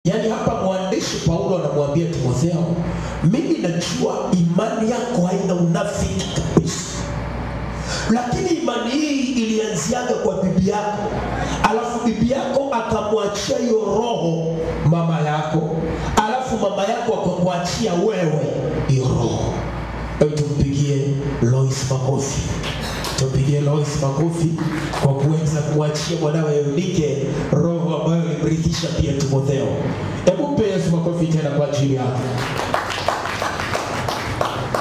Yaani hapa mwandishi Paulo anamwambia Timotheo, mimi najua imani yako haina unafiki kabisa. Lakini imani hii ilianziaga kwa bibi yako. Alafu bibi yako akamwachia hiyo roho mama yako. Alafu mama yako akakuachia wewe hiyo roho. Tumpigie Lois makofi. Tumpigie Lois makofi kwa kuweza kuachia mwanawe Eunike roho ambayo ilimrithisha pia Timotheo. Hebu mpe Yesu makofi tena kwa ajili yake.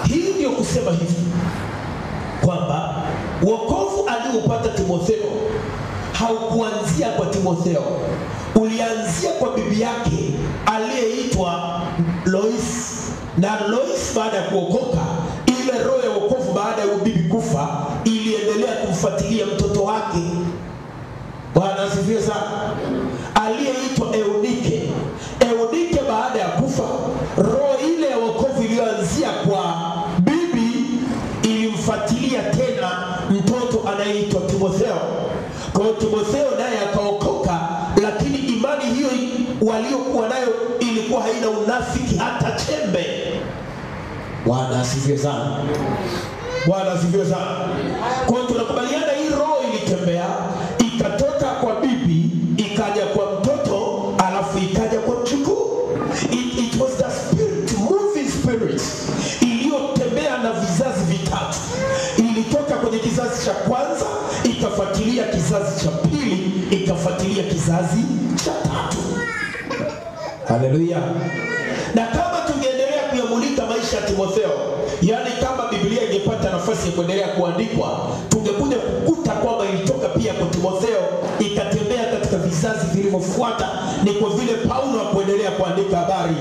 Hii ndio kusema hivi kwamba wokovu aliopata Timotheo haukuanzia kwa Timotheo, ulianzia kwa bibi yake aliyeitwa Lois. Na Lois baada ya kuokoka, ile roho ya wokovu baada ya bibi kufa iliendelea kumfuatilia mtoto wake. Bwana asifiwe sana. Aliyeitwa Eunike. Eunike baada ya kufa, roho ile ya wokovu iliyoanzia kwa bibi ilimfuatilia tena mtoto anayeitwa Timotheo. Kwa Timotheo naye akaokoka, lakini imani hiyo waliokuwa nayo ilikuwa haina unafiki hata chembe. Bwana asifiwe sana. Bwana asifiwe sana. Kwa hiyo tunakubaliana hii roho ilitembea, ikatoka kwa bibi, ikaja kwa mtoto, alafu ikaja kwa mjukuu. It was the spirit, moving spirit, iliyotembea na vizazi vitatu. Ilitoka kwenye kizazi cha kwanza, ikafuatilia kizazi cha pili, ikafuatilia kizazi cha tatu. Haleluya. Na kama tungeendelea kuyamulika maisha ya Timotheo, yani kama Biblia ingepata nafasi ya kuendelea kuandikwa, tungekuja kukuta kwamba ilitoka pia kwa Timotheo, ikatembea katika vizazi vilivyofuata. Ni kwa vile Paulo hakuendelea kuandika habari